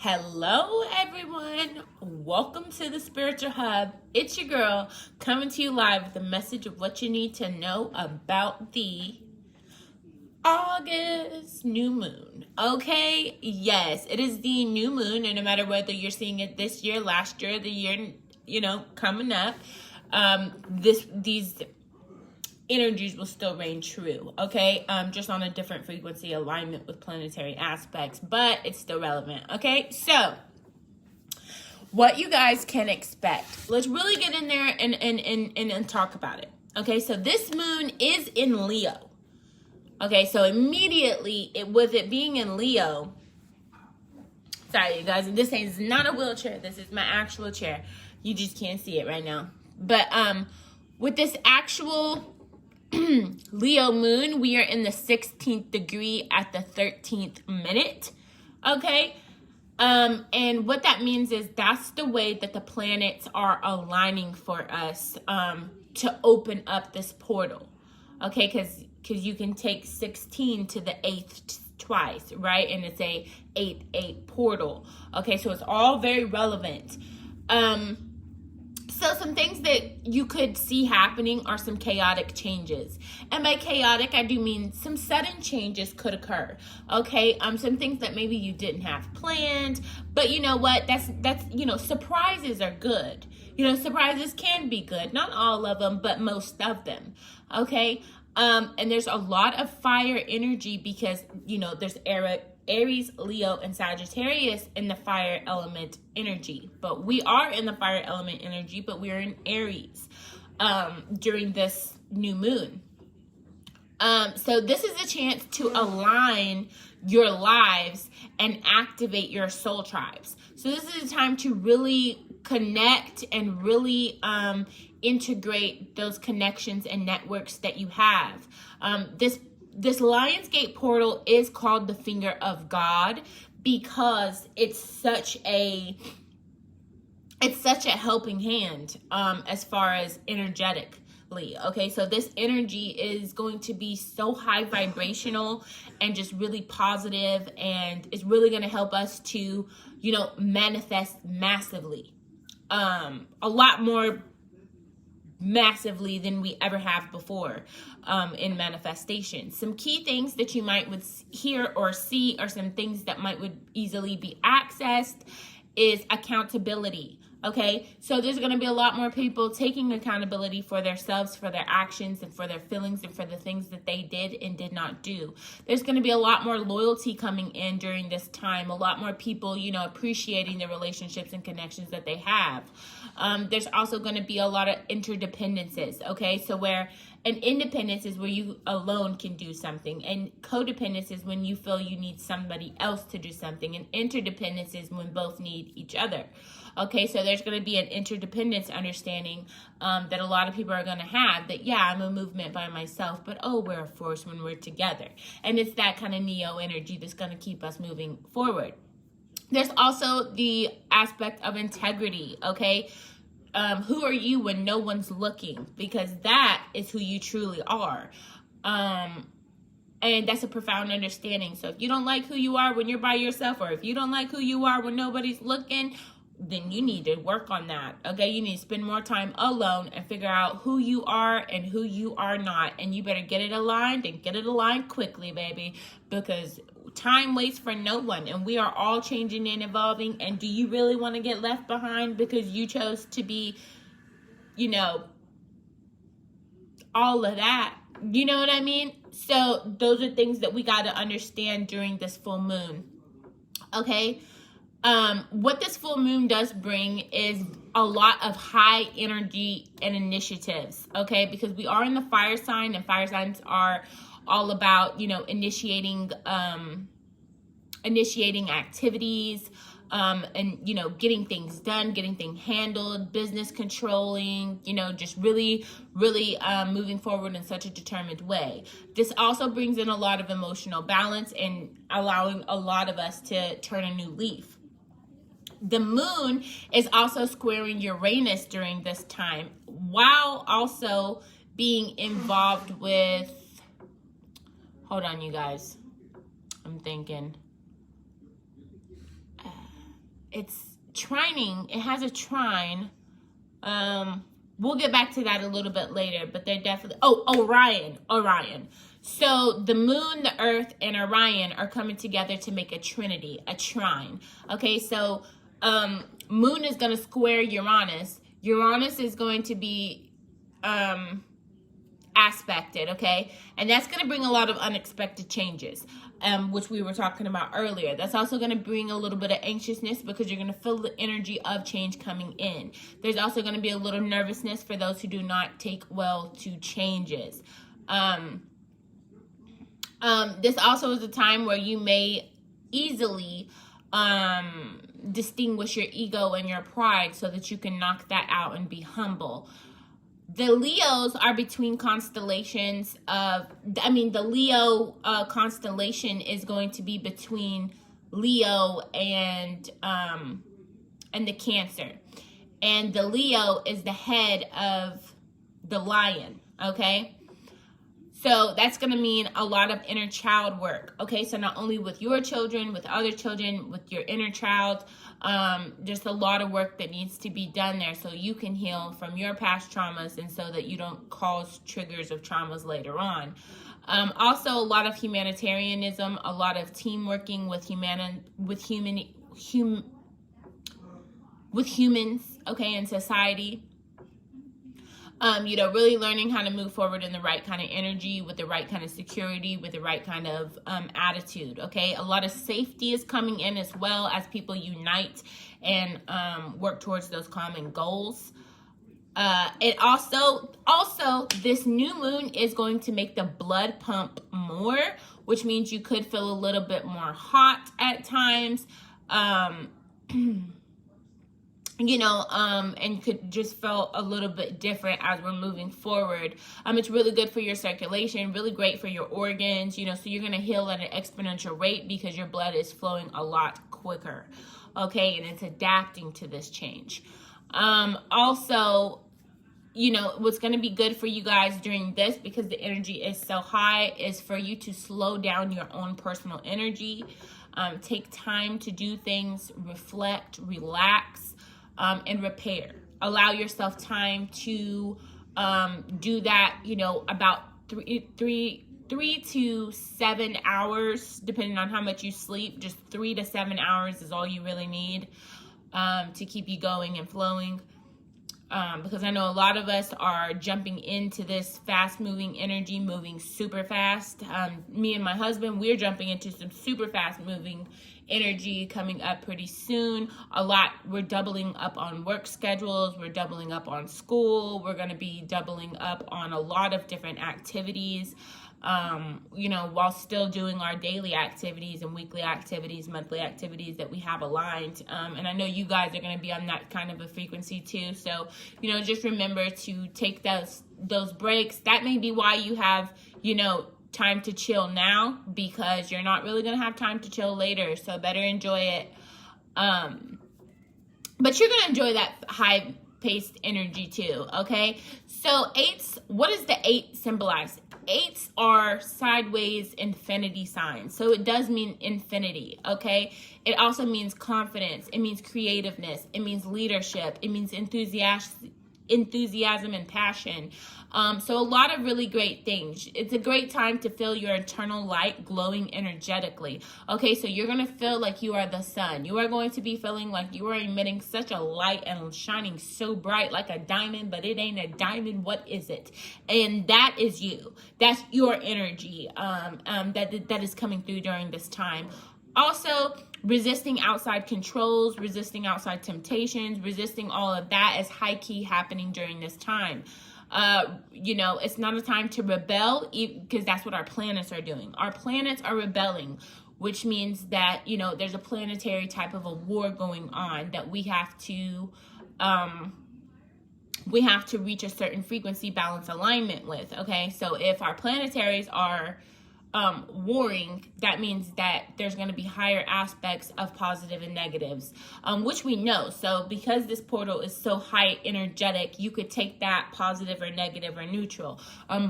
Hello, everyone. Welcome to the Spiritual Hub. It's your girl coming to you live with a message of what you need to know about the August new moon. Okay, yes, it is the new moon, and no matter whether you're seeing it this year, last year, the year coming up, these energies will still reign true, okay? Just on a different frequency alignment with planetary aspects, but it's still relevant, okay? So, what you guys can expect. Let's really get in there and talk about it, okay? So, this moon is in Leo, okay? So, immediately, with it being in Leo, sorry, you guys, this is not a wheelchair. This is my actual chair. You just can't see it right now. But, with this actual Leo moon, we are in the 16th degree at the 13th minute, okay? And what that means is that's the way that the planets are aligning for us to open up this portal, okay? Because you can take 16 to the 8th twice, right? And it's a 8-8 portal, okay? So it's all very relevant. So some things that you could see happening are some chaotic changes. And by chaotic, I do mean some sudden changes could occur. Okay, some things that maybe you didn't have planned, but you know what? That's surprises are good. Surprises can be good. Not all of them, but most of them. Okay? And there's a lot of fire energy because, there's Aries, Leo, and Sagittarius in the fire element energy. But we are in the fire element energy, but we're in Aries during this new moon. So this is a chance to align your lives and activate your soul tribes. So this is a time to really connect and really integrate those connections and networks that you have. This Lionsgate portal is called the Finger of God because it's such a helping hand as far as energetically. Okay, so this energy is going to be so high vibrational and just really positive, and it's really going to help us to manifest massively, a lot more massively than we ever have before in manifestation. Some key things that you might would hear or see, or some things that would easily be accessed, is accountability. Okay, so there's going to be a lot more people taking accountability for themselves, for their actions, and for their feelings, and for the things that they did and did not do. There's going to be a lot more loyalty coming in during this time. A lot more people, appreciating the relationships and connections that they have. There's also going to be a lot of interdependences. Okay, so where an independence is where you alone can do something, and codependence is when you feel you need somebody else to do something, and interdependence is when both need each other. Okay, so there's going to be an interdependence understanding that a lot of people are going to have, that, yeah, I'm a movement by myself, but we're a force when we're together. And it's that kind of Neo energy that's going to keep us moving forward. There's also the aspect of integrity, okay? Who are you when no one's looking? Because that is who you truly are. And that's a profound understanding. So if you don't like who you are when you're by yourself, or if you don't like who you are when nobody's looking, then you need to work on that, okay? You need to spend more time alone and figure out who you are and who you are not. And you better get it aligned, and get it aligned quickly, baby, because time waits for no one, and we are all changing and evolving. And do you really want to get left behind because you chose to be, all of that? You know what I mean? So those are things that we got to understand during this full moon, okay? What this full moon does bring is a lot of high energy and initiatives, okay? Because we are in the fire sign, and fire signs are all about, initiating activities, and, getting things done, getting things handled, business controlling, just really, really moving forward in such a determined way. This also brings in a lot of emotional balance and allowing a lot of us to turn a new leaf. The moon is also squaring Uranus during this time, while also being involved with, hold on, you guys, I'm thinking, it's trining. It has a trine. We'll get back to that a little bit later, but they're definitely, Orion. So the moon, the earth, and Orion are coming together to make a trinity, a trine. Okay, so moon is going to square Uranus. Uranus is going to be aspected, okay? And that's going to bring a lot of unexpected changes, which we were talking about earlier. That's also going to bring a little bit of anxiousness because you're going to feel the energy of change coming in. There's also going to be a little nervousness for those who do not take well to changes. This also is a time where you may easily distinguish your ego and your pride so that you can knock that out and be humble. The Leos are between constellations of, the Leo constellation is going to be between Leo and the Cancer. And the Leo is the head of the lion, okay? So that's going to mean a lot of inner child work, okay? So not only with your children, with other children, with your inner child, there's a lot of work that needs to be done there so you can heal from your past traumas and so that you don't cause triggers of traumas later on. Also, a lot of humanitarianism, a lot of team working with humans, okay, in society. Really learning how to move forward in the right kind of energy, with the right kind of security, with the right kind of attitude, okay? A lot of safety is coming in as well as people unite and work towards those common goals. It also, this new moon is going to make the blood pump more, which means you could feel a little bit more hot at times. And could just feel a little bit different as we're moving forward. It's really good for your circulation, really great for your organs, so you're going to heal at an exponential rate because your blood is flowing a lot quicker, okay, and it's adapting to this change. Also, what's going to be good for you guys during this, because the energy is so high, is for you to slow down your own personal energy, take time to do things, reflect, relax, and repair. Allow yourself time to do that, about 3 to 7 hours, depending on how much you sleep. Just 3 to 7 hours is all you really need to keep you going and flowing. Because I know a lot of us are jumping into this fast-moving energy, moving super fast. Me and my husband, we're jumping into some super fast-moving energy coming up pretty soon. We're doubling up on work schedules. We're doubling up on school. We're going to be doubling up on a lot of different activities, while still doing our daily activities and weekly activities, monthly activities that we have aligned. And I know you guys are going to be on that kind of a frequency too. So, just remember to take those breaks. That may be why you have, time to chill now, because you're not really going to have time to chill later. So better enjoy it. But you're going to enjoy that high-paced energy too, okay? So 8s, what does the 8 symbolize? 8s are sideways infinity signs. So it does mean infinity, okay? It also means confidence. It means creativeness. It means leadership. It means enthusiasm and passion. So a lot of really great things. It's a great time to feel your internal light glowing energetically. Okay, so you're going to feel like you are the sun. You are going to be feeling like you are emitting such a light and shining so bright like a diamond, but it ain't a diamond. What is it? And that is you. That's your energy that is coming through during this time. Also, resisting outside controls, resisting outside temptations, resisting all of that is high key happening during this time. It's not a time to rebel, because that's what our planets are doing. Our planets are rebelling, which means that, there's a planetary type of a war going on that we have to reach a certain frequency balance alignment with. Okay. So if our planetaries are warring, that means that there's going to be higher aspects of positive and negatives, which we know. So because this portal is so high energetic, you could take that positive or negative or neutral.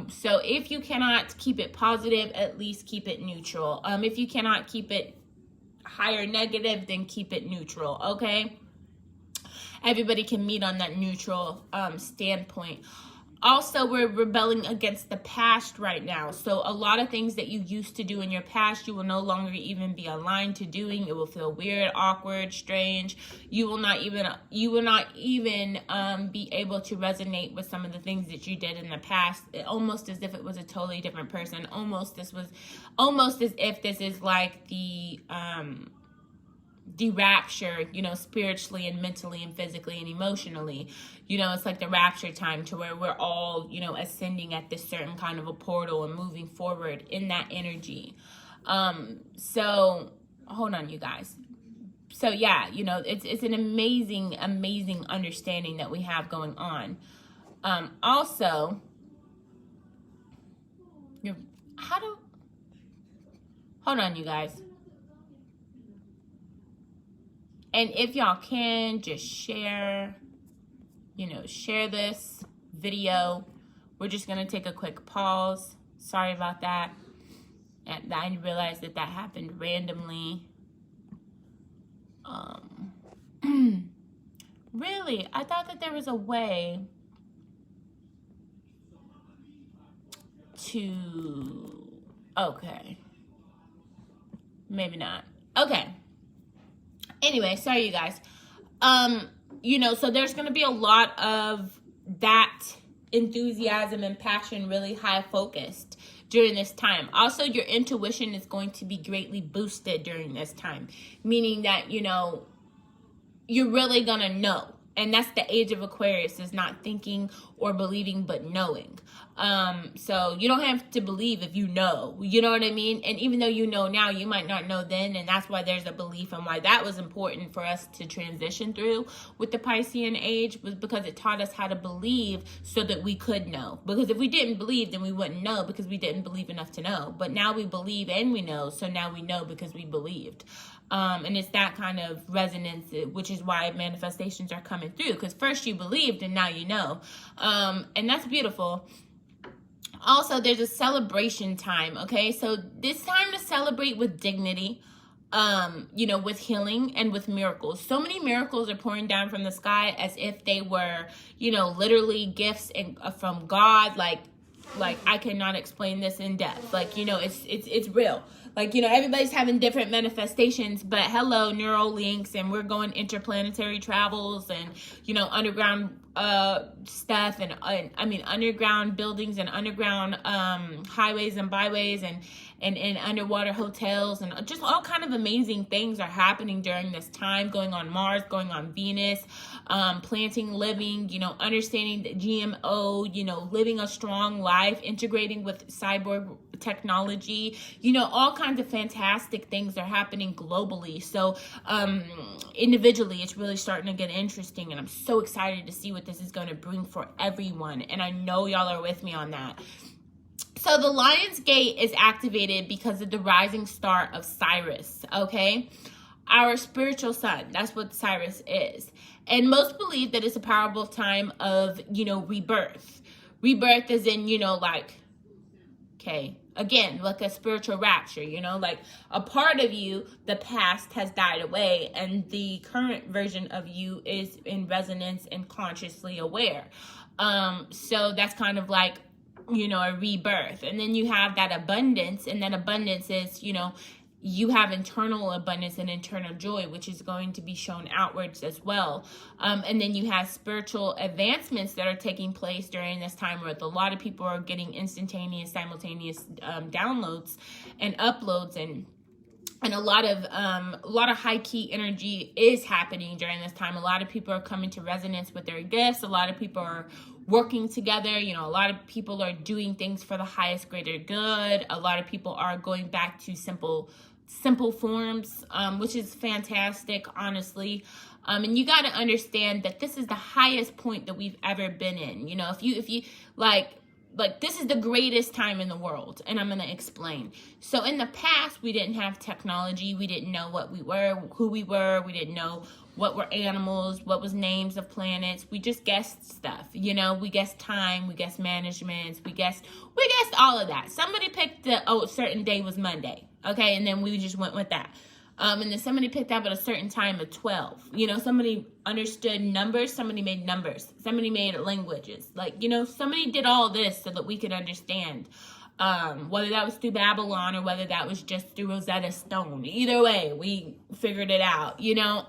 So if you cannot keep it positive, at least keep it neutral. If you cannot keep it higher negative, then keep it neutral, okay? Everybody can meet on that neutral standpoint. Also, we're rebelling against the past right now. So a lot of things that you used to do in your past, you will no longer even be aligned to doing. It will feel weird, awkward, strange. You will not even be able to resonate with some of the things that you did in the past. Almost as if it was a totally different person. Almost as if this is like the rapture, you know, spiritually and mentally and physically and emotionally. You know, it's like the rapture time to where we're all, you know, ascending at this certain kind of a portal and moving forward in that energy. So hold on, you guys. So yeah, you know, it's an amazing understanding that we have going on. Also, hold on, you guys. And if y'all can, just share this video. We're just going to take a quick pause. Sorry about that. And I realized that happened randomly. Really, I thought that there was a way to... Okay. Maybe not. Okay. Anyway, sorry you guys. You know, so there's going to be a lot of that enthusiasm and passion really high focused during this time. Also, your intuition is going to be greatly boosted during this time, meaning that, you know, you're really going to know. And that's the age of Aquarius, is not thinking or believing, but knowing. So you don't have to believe if you know, you know what I mean? And even though you know now, you might not know then. And that's why there's a belief, and why that was important for us to transition through with the Piscean age, was because it taught us how to believe so that we could know. Because if we didn't believe, then we wouldn't know, because we didn't believe enough to know. But now we believe and we know. So now we know because we believed. And it's that kind of resonance, which is why manifestations are coming through. Because first you believed and now you know. And that's beautiful. Also, there's a celebration time, okay? So this time to celebrate with dignity, you know, with healing and with miracles. So many miracles are pouring down from the sky as if they were, you know, literally gifts from God. Like I cannot explain this in depth. Like, you know, it's real. Like, you know, everybody's having different manifestations, but hello, neural links, and we're going interplanetary travels and, you know, underground stuff, and I mean, underground buildings and underground highways and byways and underwater hotels, and just all kind of amazing things are happening during this time, going on Mars, going on Venus, planting, living, you know, understanding the GMO, you know, living a strong life, integrating with cyborg technology, you know, all kinds of fantastic things are happening globally. So individually, it's really starting to get interesting, and I'm so excited to see what this is going to bring for everyone, and I know y'all are with me on that. So the Lion's Gate is activated because of the rising star of Sirius, okay? Our spiritual sun, that's what Sirius is. And most believe that it's a powerful time of, you know, rebirth. Rebirth is in, you know, like, okay, again, like a spiritual rapture, you know, like a part of you, the past has died away, and the current version of you is in resonance and consciously aware. So that's kind of like, you know, a rebirth. And then you have that abundance, and that abundance is, you know, you have internal abundance and internal joy, which is going to be shown outwards as well. And then you have spiritual advancements that are taking place during this time, where a lot of people are getting instantaneous, simultaneous downloads and uploads, and a lot of high key energy is happening during this time. A lot of people are coming to resonance with their gifts. A lot of people are working together. You know, a lot of people are doing things for the highest greater good. A lot of people are going back to simple forms, which is fantastic, honestly. And you got to understand that this is the highest point that we've ever been in. You know, if you like this is the greatest time in the world, and I'm going to explain. So in the past, we didn't have technology. We didn't know what we were, who we were. We didn't know what were animals, what was names of planets. We just guessed stuff, you know. We guessed time, we guessed management, we guessed all of that. Somebody picked certain day was Monday, okay, and then we just went with that. And then somebody picked up at a certain time of 12. You know, somebody understood numbers, somebody made numbers, somebody made languages. Like, you know, somebody did all this so that we could understand. Whether that was through Babylon or whether that was just through Rosetta Stone. Either way, we figured it out, you know.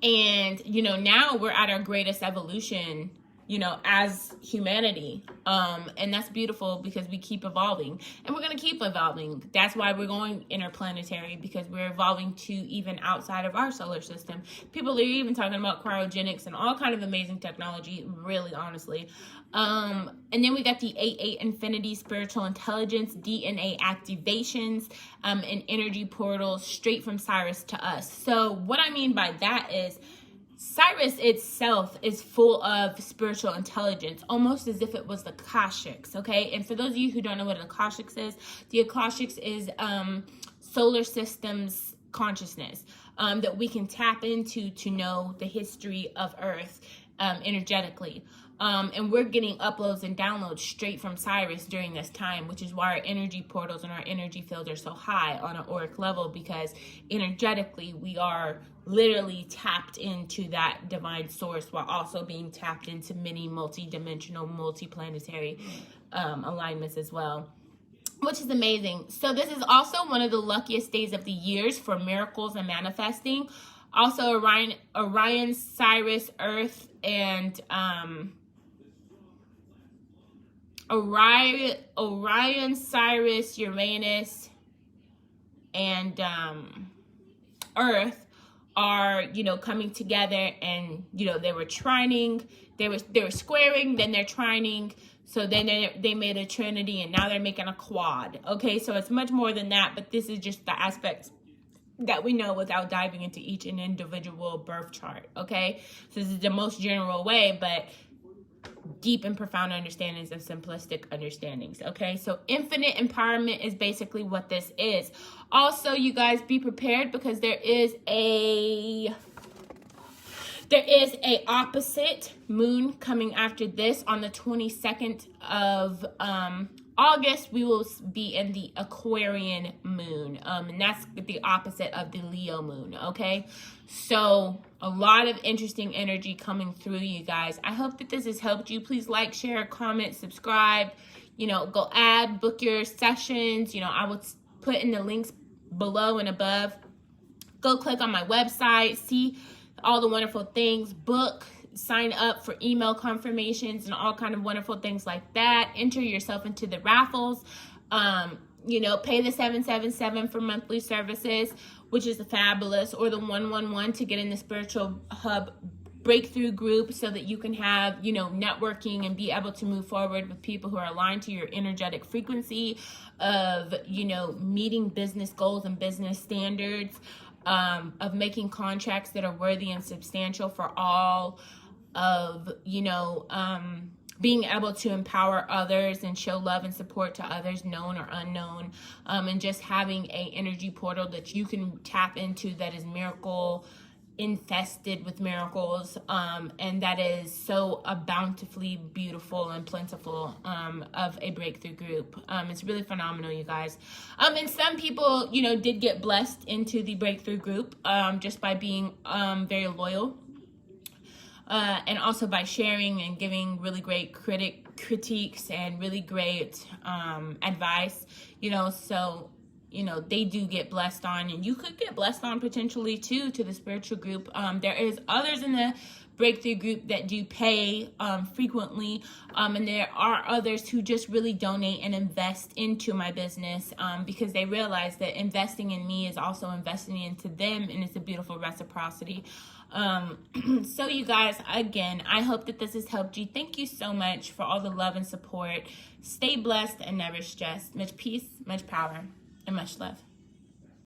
And, you know, now we're at our greatest evolution, you know, as humanity. And that's beautiful because we keep evolving. And we're going to keep evolving. That's why we're going interplanetary, because we're evolving to even outside of our solar system. People are even talking about cryogenics and all kind of amazing technology, really, honestly. And then we got the 8-8 Infinity Spiritual Intelligence, DNA activations, and energy portals straight from Sirius to us. So what I mean by that is Sirius itself is full of spiritual intelligence, almost as if it was the Akashics, okay? And for those of you who don't know what an Akashics is, the Akashics is solar systems consciousness that we can tap into to know the history of Earth energetically. And we're getting uploads and downloads straight from Sirius during this time, which is why our energy portals and our energy fields are so high on an auric level, because energetically we are literally tapped into that divine source while also being tapped into many multi-dimensional, multi-planetary alignments as well, which is amazing. So this is also one of the luckiest days of the years for miracles and manifesting. Also Orion, Sirius, Earth, and Orion, Sirius, Uranus, and Earth are, you know, coming together, and, you know, they were trining, they were squaring, then they're trining, so then they made a trinity, and now they're making a quad. Okay, so it's much more than that, but this is just the aspects that we know without diving into each and individual birth chart. Okay, so this is the most general way, but deep and profound understandings of simplistic understandings. Okay, so infinite empowerment is basically what this is. Also, you guys, be prepared, because there is a opposite moon coming after this on the 22nd of August. We will be in the Aquarian moon, and that's the opposite of the Leo moon. Okay, so a lot of interesting energy coming through, you guys. I hope that this has helped you. Please like, share, comment, subscribe. You know, go book your sessions. You know, I will put in the links below and above. Go click on my website, see all the wonderful things, book, sign up for email confirmations and all kind of wonderful things like that. Enter yourself into the raffles. You know, pay the $777 for monthly services, which is fabulous, or the 111 to get in the Spiritual Hub breakthrough group, so that you can have, you know, networking and be able to move forward with people who are aligned to your energetic frequency of, you know, meeting business goals and business standards, of making contracts that are worthy and substantial for all, of, you know, being able to empower others and show love and support to others, known or unknown, and just having a energy portal that you can tap into that is miracle infested with miracles, and that is so bountifully beautiful and plentiful, of a breakthrough group. It's really phenomenal, you guys. And some people, you know, did get blessed into the breakthrough group, just by being very loyal, and also by sharing and giving really great critiques and really great advice, you know. So, you know, they do get blessed on, and you could get blessed on potentially too to the spiritual group. There is others in the breakthrough group that do pay frequently, and there are others who just really donate and invest into my business, because they realize that investing in me is also investing into them, and it's a beautiful reciprocity. So you guys, again, I hope that this has helped you. Thank you so much for all the love and support. Stay blessed and never stressed. Much peace, much power, and much love.